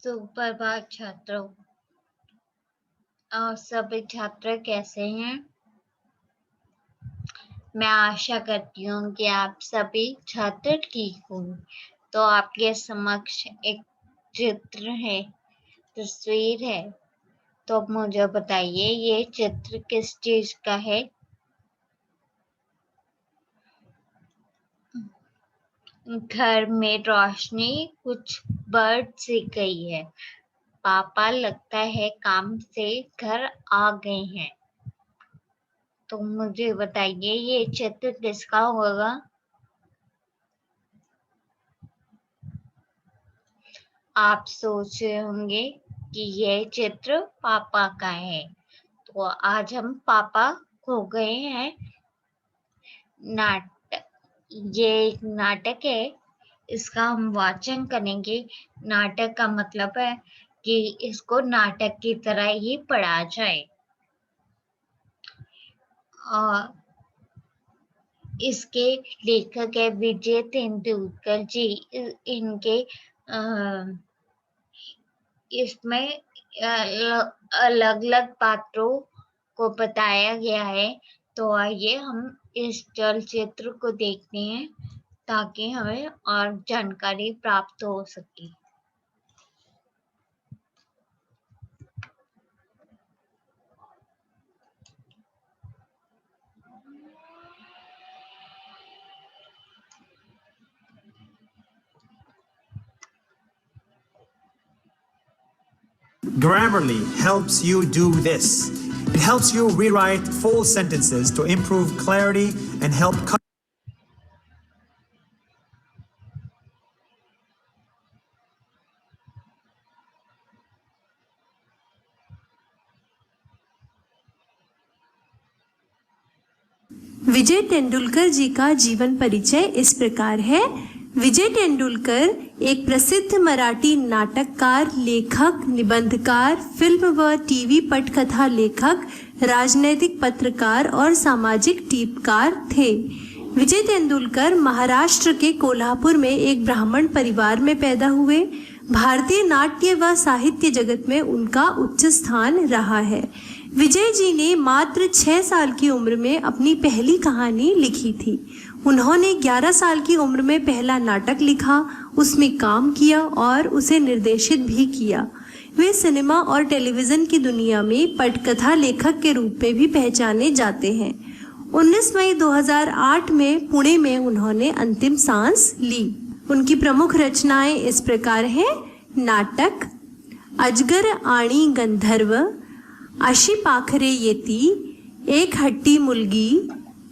सुप्रभात छात्रों। सभी छात्र कैसे हैं? मैं आशा करती हूँ कि आप सभी छात्र ठीक होंगे। तो आपके समक्ष एक चित्र है, तस्वीर है। तो अब मुझे बताइए ये चित्र किस चीज का है? घर में रोशनी कुछ बर्ड से गई है। पापा लगता है काम से घर आ गए हैं। तो मुझे बताइए ये चित्र किसका होगा? आप सोच रहे होंगे कि ये चित्र पापा का है। तो आज हम पापा खो गए हैं ये एक नाटक है, इसका हम वाचन करेंगे। नाटक का मतलब है कि इसको नाटक की तरह ही पढ़ा जाए। और इसके लेखक है विजय तेंदुलकर जी। इनके इसमें अलग-अलग पात्रों को बताया गया है। तो आइए हम इस चलचित्र को देखते हैं ताकि हमें और जानकारी प्राप्त हो सके। Grammarly helps you do this. It helps you rewrite full sentences to improve clarity and help विजय तेंदुलकर जी का जीवन परिचय इस प्रकार है। विजय तेंदुलकर एक प्रसिद्ध मराठी नाटककार, लेखक, निबंधकार, फिल्म व टीवी पटकथा लेखक, राजनैतिक पत्रकार और सामाजिक टीपकार थे। विजय तेंदुलकर महाराष्ट्र के कोल्हापुर में एक ब्राह्मण परिवार में पैदा हुए। भारतीय नाट्य व साहित्य जगत में उनका उच्च स्थान रहा है। विजय जी ने मात्र 6 साल की उम्र में अपनी पहली कहानी लिखी थी। उन्होंने 11 साल की उम्र में पहला नाटक लिखा, उसमें काम किया और उसे निर्देशित भी किया। वे सिनेमा और टेलीविजन की दुनिया में पटकथा लेखक के रूप में भी पहचाने जाते हैं। 19 मई 2008 में पुणे में उन्होंने अंतिम सांस ली। उनकी प्रमुख रचनाएं इस प्रकार हैं: नाटक अजगर आणि गंधर्व, आशी पाखरे येती, एक हट्टी मुलगी,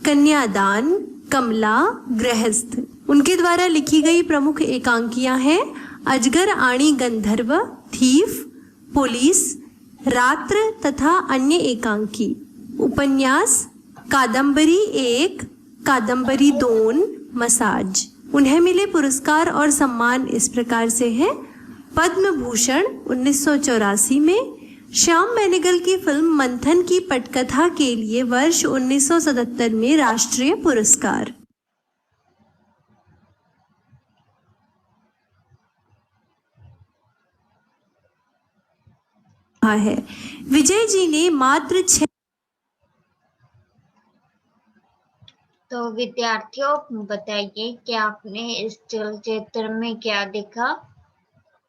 कन्यादान, कमला, गृहस्थ। उनके द्वारा लिखी गई प्रमुख एकांकियां हैं अजगर आणि गंधर्व, थीफ, पुलिस, रात्र तथा अन्य एकांकी। उपन्यास कादंबरी 1, कादंबरी 2, मसाज। उन्हें मिले पुरस्कार और सम्मान इस प्रकार से हैं: पद्म भूषण 1984 में, श्याम बेनेगल की फिल्म मंथन की पटकथा के लिए वर्ष 1977 में राष्ट्रीय पुरस्कार है। विजय जी ने मात्र 6 तो विद्यार्थियों बताइए कि आपने इस चलचित्र में क्या देखा?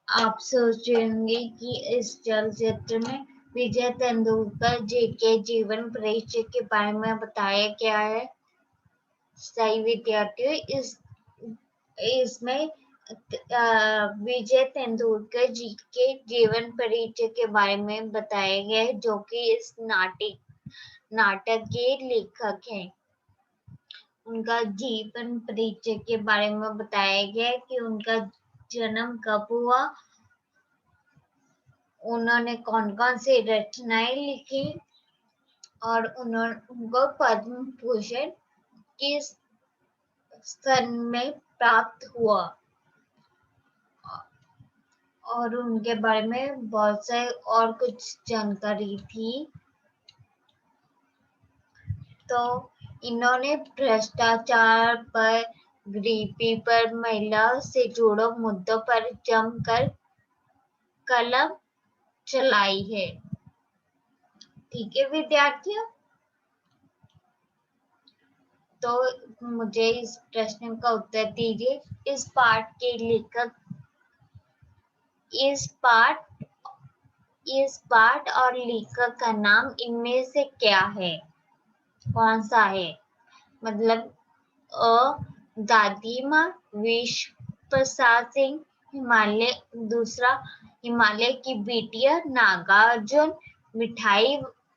आप सोच रहे होंगे कि इस चलचित्र में विजय तेंदुलकर जी के जीवन परिचय के बारे में बताया गया है। सही विद्यार्थियों, इसमें विजय तेंदुलकर जी के जीवन परिचय के बारे में बताया गया है, जो कि इस नाटक के लेखक हैं। उनका जीवन परिचय के बारे में बताया गया है कि उनका जन्म कब हुआ, उन्होंने कौन-कौन सी रचनाएं लिखी और उनको पद्म भूषण किस सन में प्राप्त हुआ और उनके बारे में बहुत सारी और कुछ जानकारी थी। तो इन्होंने भ्रष्टाचार पर, गरीबी पर, महिला से जुड़े मुद्दों पर जमकर कलम चलाई है। ठीक है विद्यार्थियों, तो मुझे इस प्रश्न का उत्तर दीजिए। इस पाठ के लेखक, इस पाठ और लेखक का नाम इनमें से क्या है, कौन सा है? मतलब दादी माँ विश्व प्रसाद सिंह, हिमालय, दूसरा हिमालय की बेटियां नागार्जुन,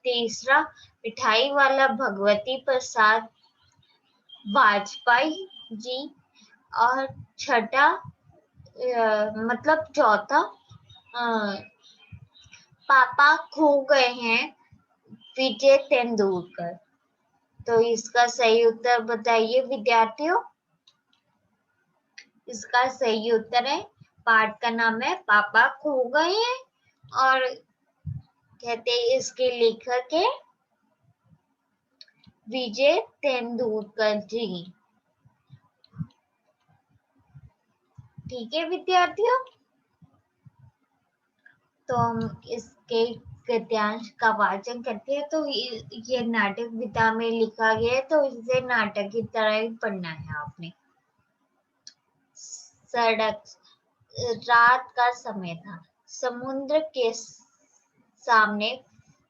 तीसरा मिठाई वाला भगवती प्रसाद वाजपेयी जी, और छठा मतलब चौथा पापा खो गए हैं विजय तेंदुलकर। तो इसका सही उत्तर बताइए विद्यार्थियों। इसका सही उत्तर है, पाठ का नाम है पापा खो गए हैं, और कहते हैं इसके लेखक है विजय तेंदुलकर जी। ठीक है विद्यार्थियों, तो हम इसके गद्यांश का वाचन करते हैं। तो ये नाटक विधा में लिखा गया है, तो इसे नाटक की तरह ही पढ़ना है आपने। सड़क, रात का समय था, समुद्र के सामने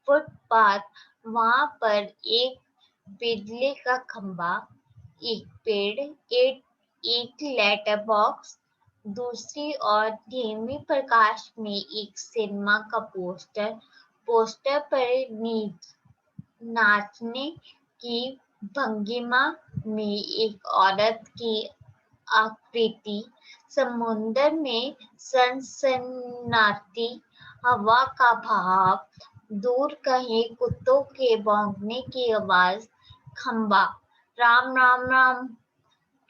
फुटपाथ, वहां पर एक बिजली का खंबा, एक पेड़, एक लेटर बॉक्स, दूसरी ओर धीमी प्रकाश में एक सिनेमा का पोस्टर पर नाचने की भंगिमा में एक औरत की आकृति, समुद्र में सनसनाती हवा का भाव, दूर कहीं कुत्तों के भौंकने की आवाज, खंबा, राम राम राम,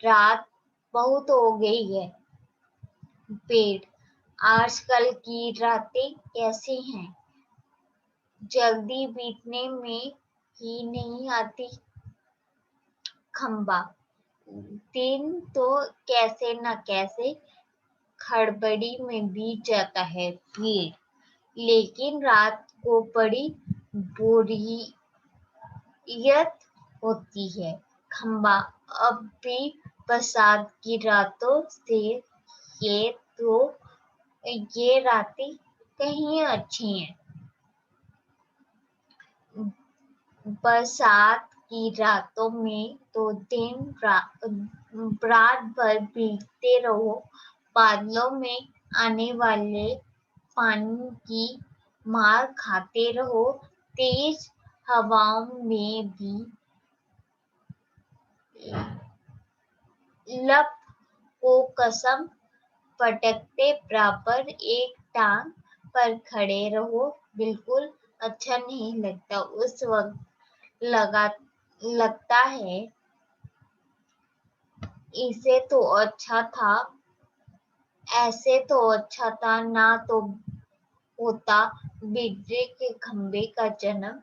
रात बहुत हो गई है। पेड़, आजकल की रातें कैसी हैं, जल्दी बीतने में ही नहीं आती। खंबा, दिन तो कैसे न कैसे खड़बड़ी में बीत जाता है। पेड़, लेकिन रात को बड़ी बोरियत होती है। खंबा, अब भी बरसात की रातों से ये रातें कहीं अच्छी हैं। बरसात की रातों में तो दिन रात भर भीगते रहो, बादलों में आने वाले पानी की मार खाते रहो, तेज हवाओं में भी लब को कसम पटकते बराबर एक टांग पर खड़े रहो, बिल्कुल अच्छा नहीं लगता। उस वक्त लगता है ऐसे तो अच्छा था ना तो होता बिजली के खंबे का जन्म,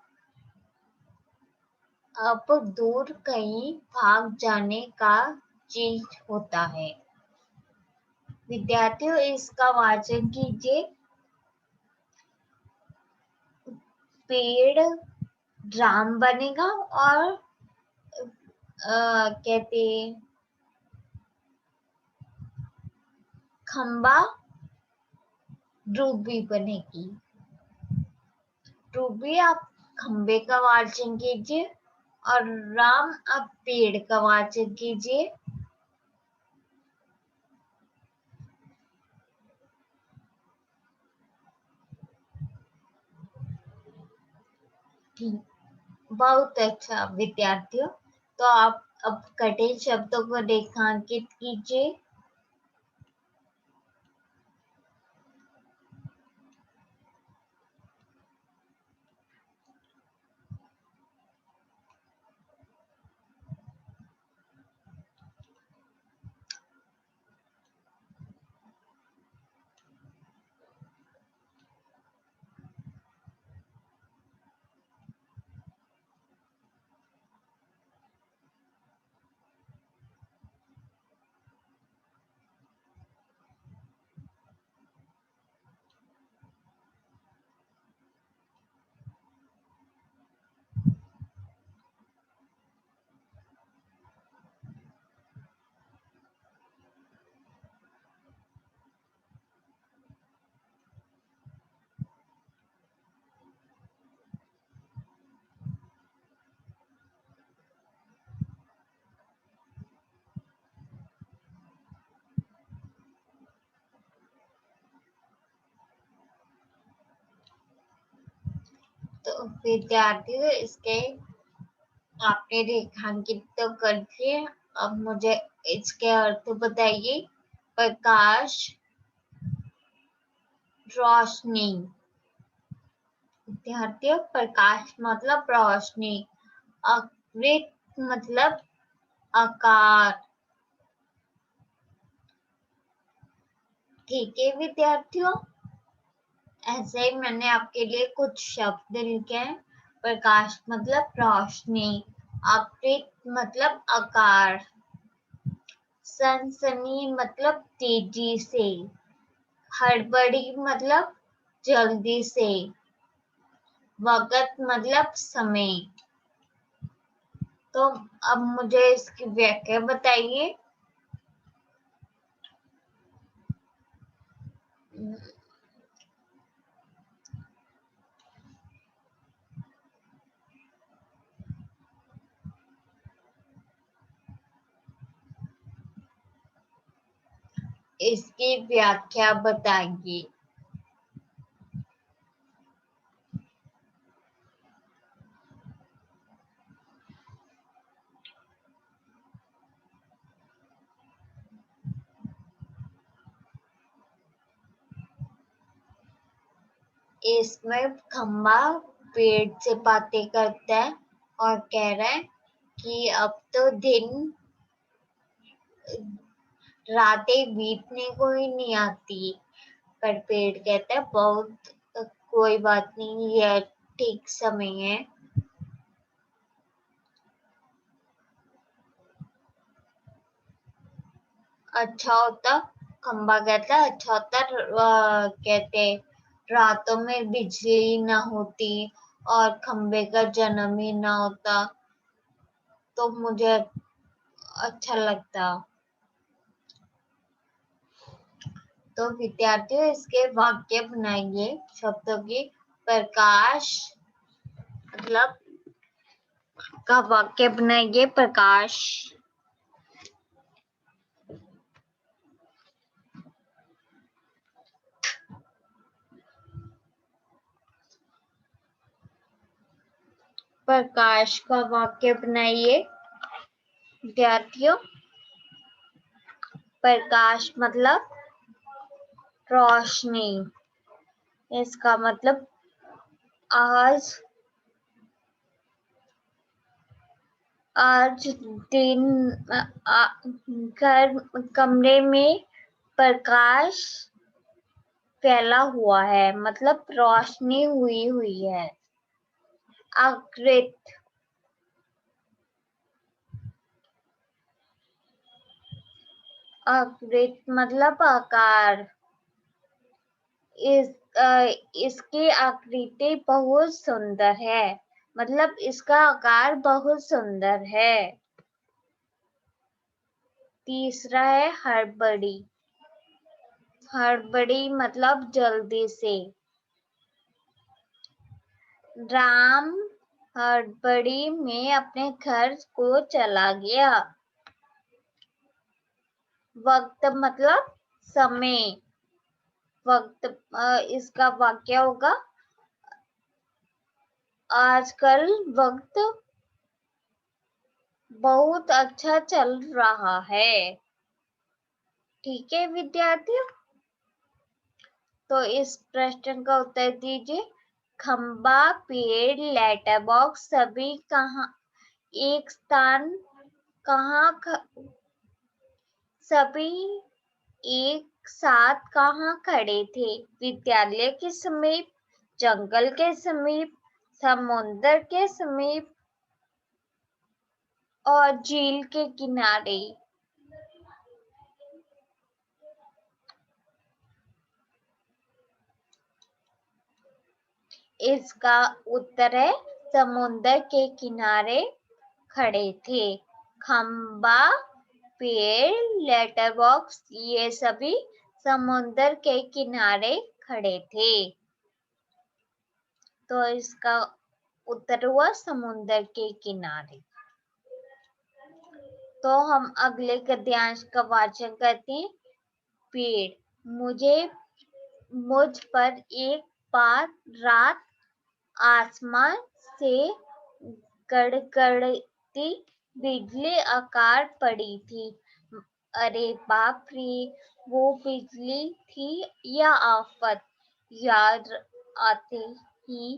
अब दूर कहीं भाग जाने का चीज होता है। विद्यार्थियों, इसका वाचन कीजिए। पेड़ राम बनेगा और कहते खंबा रूबी बनेगी। रूबी आप खंबे का वाचन कीजिए, और राम आप पेड़ का वाचन कीजिए। ठीक, बहुत अच्छा विद्यार्थियों। तो आप अब कठिन शब्दों को रेखांकित कीजिए। तो विद्यार्थियों इसके आपने रेखांकित तो कर दिए, अब मुझे इसके अर्थ बताइए। प्रकाश, रोशनी। विद्यार्थियों प्रकाश मतलब रोशनी, आकृत मतलब आकार। ठीक है विद्यार्थियों, ऐसे ही मैंने आपके लिए कुछ शब्द लिखे हैं। प्रकाश मतलब रोशनी, आकृत मतलब आकार, सनसनी मतलब तेजी से, हड़बड़ी मतलब जल्दी से, वक़्त मतलब समय। तो अब मुझे इसकी व्याख्या बताइए। इसकी व्याख्या बताइए। इसमें खंबा पेड़ से बातें करता है और कह रहा है कि अब तो दिन रातें बीतने को ही नहीं आती, पर पेड़ कहता है बहुत कोई बात नहीं, यह ठीक समय है। अच्छा होता, खंबा कहता है अच्छा होता कहते रातों में बिजली ना होती और खंबे का जन्म ही ना होता, तो मुझे अच्छा लगता। तो विद्यार्थियों इसके वाक्य बनाइए शब्दों की। प्रकाश मतलब का वाक्य बनाइए। प्रकाश, प्रकाश का वाक्य बनाइए विद्यार्थियों। प्रकाश मतलब रोशनी, इसका मतलब आज दिन घर कमरे में प्रकाश फैला हुआ है, मतलब रोशनी हुई है। आकृत, आकृत मतलब आकार, इसकी आकृति बहुत सुंदर है, मतलब इसका आकार बहुत सुंदर है। तीसरा है हड़बड़ी, हड़बड़ी मतलब जल्दी से। राम हड़बड़ी में अपने घर को चला गया। वक्त मतलब समय, वक्त इसका वाक्य होगा आजकल वक्त बहुत अच्छा चल रहा है। ठीक है विद्यार्थियों, तो इस प्रश्न का उत्तर दीजिए। खंबा, पेड़, लेटर बॉक्स सभी कहाँ एक स्थान सभी एक साथ कहाँ खड़े थे? विद्यालय के समीप, जंगल के समीप, समुद्र के समीप और झील के किनारे। इसका उत्तर है समुद्र के किनारे खड़े थे। खंबा, पेड़, लेटर बॉक्स ये सभी समुद्र के किनारे खड़े थे, तो इसका उत्तर हुआ समुद्र के किनारे। तो हम अगले गद्यांश का वाचन करते हैं। पेड़, मुझ पर एक बार रात आसमान से गड़गड़ती बिजली आकर पड़ी थी। अरे बाप रे, वो बिजली थी या आफत? याद आते ही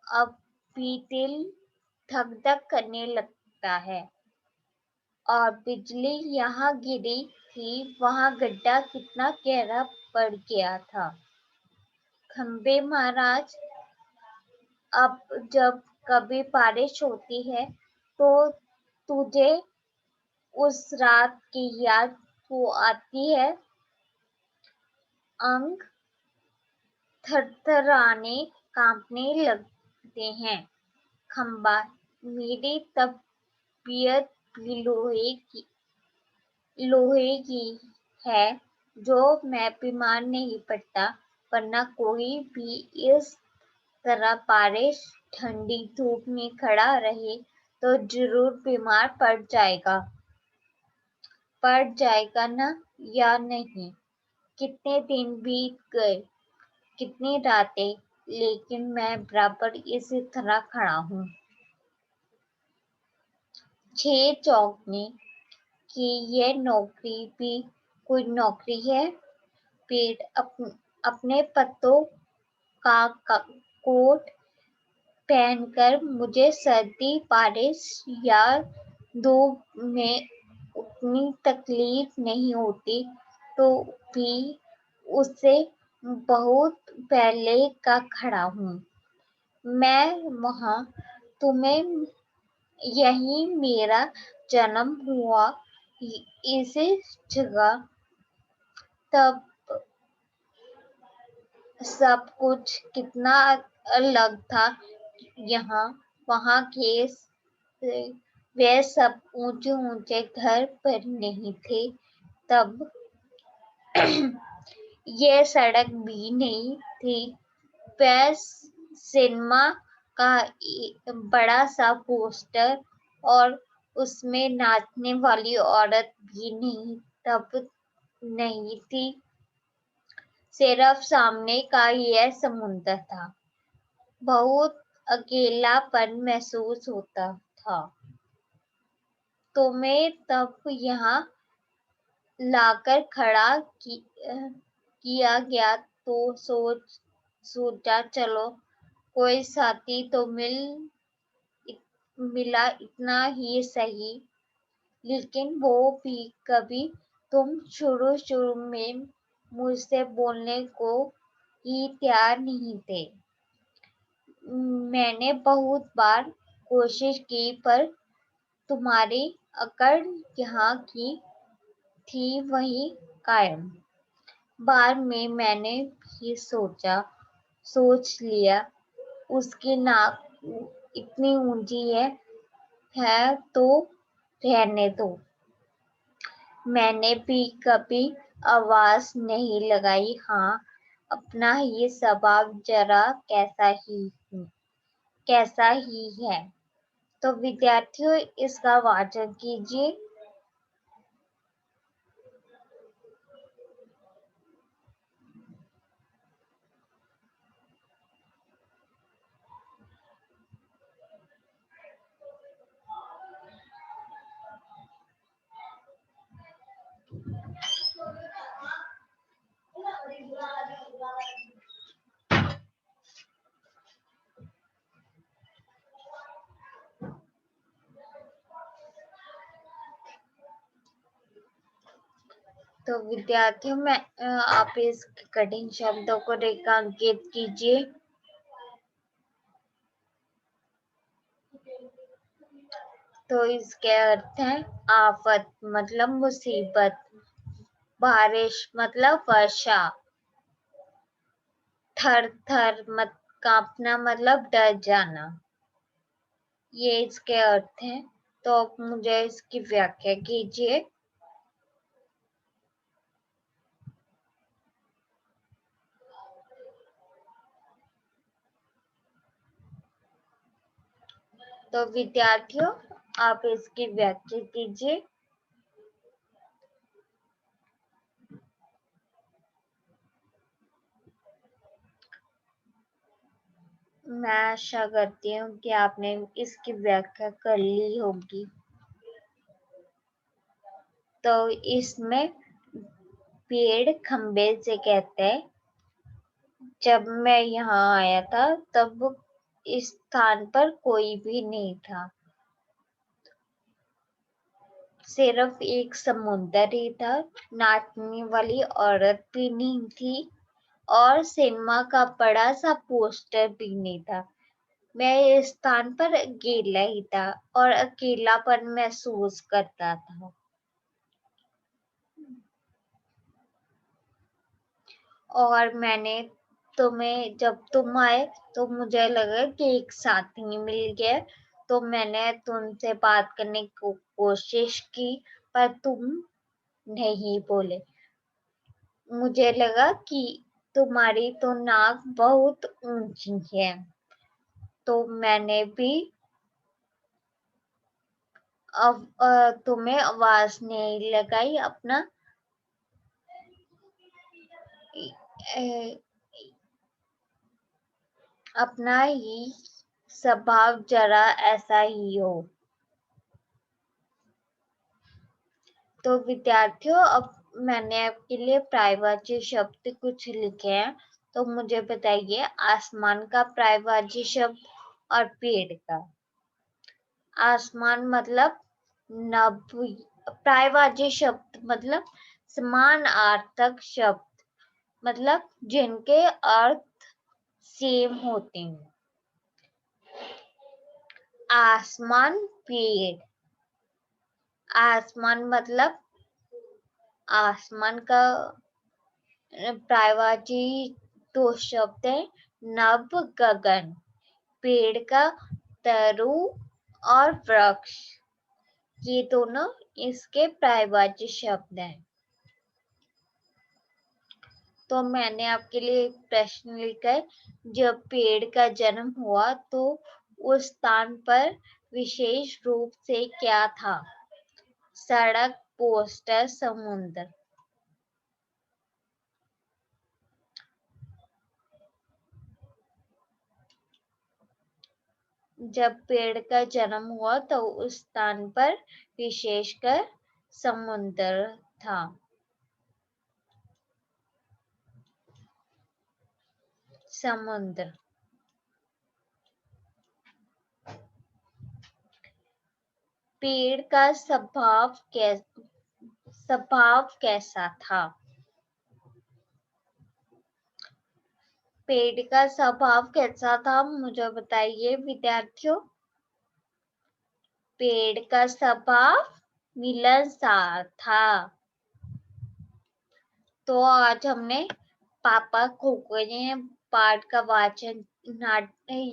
अब भी दिल धक धक करने लगता है। और बिजली यहाँ गिरी थी, वहाँ गड्ढा कितना गहरा पड़ गया था। खंबे महाराज, अब जब कभी बारिश होती है तो तुझे उस रात की याद तो आती है? अंग थरथराने कांपने लगते हैं। खंबा, मेरी तबीयत भी लोहे की है, जो मैं बीमार नहीं पड़ता, वरना कोई भी इस तरह बारिश ठंडी धूप में खड़ा रहे तो जरूर बीमार पड़ जाएगा ना, या नहीं? कितने दिन बीत गए, कितनी रातें, लेकिन मैं बराबर इसी तरह खड़ा हूँ। 6 चौंकने कि यह नौकरी भी कोई नौकरी है। पेड़ अपने पत्तों का कोट पहनकर मुझे सर्दी, बारिश या धूप में उतनी तकलीफ नहीं होती, तो भी उससे बहुत पहले का खड़ा हूँ मैं वहाँ। तुम्हें यही मेरा जन्म हुआ, इसी जगह। तब सब कुछ कितना अलग था। यहाँ वहाँ के वे सब ऊंचे ऊंचे घर पर नहीं थे। तब ये सड़क भी नहीं थी। वह सिनेमा का बड़ा सा पोस्टर और उसमें नाचने वाली औरत भी तब नहीं थी। सिर्फ सामने का यह समुंदर था। बहुत अकेलापन महसूस होता था। तुम्हें तब यहाँ लाकर खड़ा किया गया तो सोचा चलो कोई साथी तो मिला, इतना ही सही। लेकिन वो भी कभी तुम शुरू में मुझसे बोलने को ही तैयार नहीं थे। मैंने बहुत बार कोशिश की, पर तुम्हारी अकड़ यहाँ की थी वही कायम। बाद में मैंने भी सोच लिया, उसकी नाक इतनी ऊंची है तो रहने दो। मैंने भी कभी आवाज नहीं लगाई। हाँ, अपना ही स्वभाव जरा कैसा ही है। तो विद्यार्थियों, इसका वाचन कीजिए। तो विद्यार्थियों में आप इस कठिन शब्दों को रेखांकित कीजिए। तो इसके अर्थ हैं, आफत मतलब मुसीबत, बारिश मतलब वर्षा, थर थर कांपना मतलब डर जाना। ये इसके अर्थ हैं। तो आप मुझे इसकी व्याख्या कीजिए। तो विद्यार्थियों, आप इसकी व्याख्या कीजिए। मैं आशा करती हूँ कि आपने इसकी व्याख्या कर ली होगी। तो इसमें पेड़ खंबे से कहते हैं। जब मैं यहाँ आया था तब इस स्थान पर कोई भी नहीं था, सिर्फ एक समुंदर ही था। नाचने वाली औरत भी नहीं थी और सिनेमा का बड़ा सा पोस्टर भी नहीं था। मैं इस स्थान पर अकेला ही था और अकेलापन महसूस करता था। और मैंने तुम्हें, जब तुम आए तो मुझे लगा कि एक साथी मिल गया, तो मैंने तुमसे बात करने की कोशिश की, पर तुम नहीं बोले। मुझे लगा कि तुम्हारी तो नाक बहुत ऊंची है, तो मैंने भी तुम्हें आवाज नहीं लगाई। अपना ही स्वभाव जरा ऐसा ही हो। तो विद्यार्थियों, अब मैंने आपके लिए पर्यायवाची शब्द कुछ लिखे हैं, तो मुझे बताइए आसमान का पर्यायवाची शब्द और पेड़ का। आसमान मतलब नभ, पर्यायवाची शब्द मतलब समानार्थक शब्द, मतलब जिनके अर्थ सेम होते हैं। आसमान, पेड़। आसमान मतलब आसमान का पर्यायवाची दो शब्द है, नभ, गगन। पेड़ का तरु और वृक्ष, ये दोनों इसके पर्यायवाची शब्द हैं। तो मैंने आपके लिए एक प्रश्न लिखा है, जब पेड़ का जन्म हुआ तो उस स्थान पर विशेष रूप से क्या था? सड़क, पोस्टर, समुद्र। जब पेड़ का जन्म हुआ तो उस स्थान पर विशेषकर समुद्र था। समुद्र। पेड़ का स्वभाव कैसा था? पेड़ का स्वभाव कैसा था, मुझे बताइए विद्यार्थियों। पेड़ का स्वभाव मिलनसार था। तो आज हमने पापा खोखले पाठ का वाचन,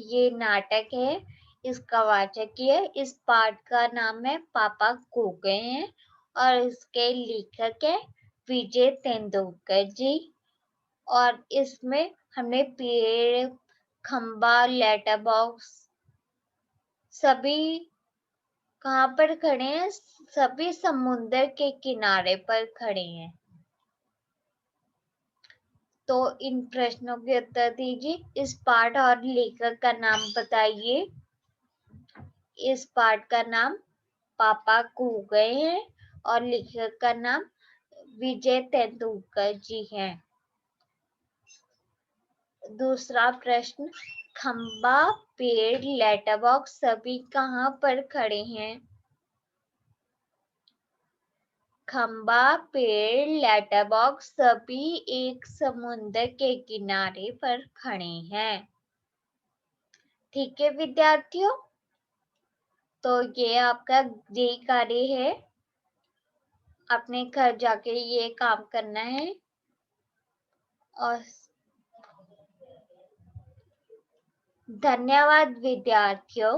ये नाटक है, इसका वाचन किया। इस पाठ का नाम है पापा खो गए हैं और इसके लेखक है विजय तेंदुलकर जी। और इसमें हमने पेड़, खंबा, लेटर बॉक्स सभी कहाँ पर खड़े हैं? सभी समुद्र के किनारे पर खड़े हैं। तो इन प्रश्नों के उत्तर दीजिए। इस पाठ और लेखक का नाम बताइए। इस पाठ का नाम पापा खो गए हैं और लेखक का नाम विजय तेंदुलकर जी हैं। दूसरा प्रश्न, खंबा, पेड़, लेटर बॉक्स सभी कहाँ पर खड़े हैं? खंबा, पेड़, लेटर बॉक्स सभी एक समुद्र के किनारे पर खड़े हैं। ठीक है विद्यार्थियों, तो ये आपका गृह कार्य है, अपने घर जाके ये काम करना है। और धन्यवाद विद्यार्थियों।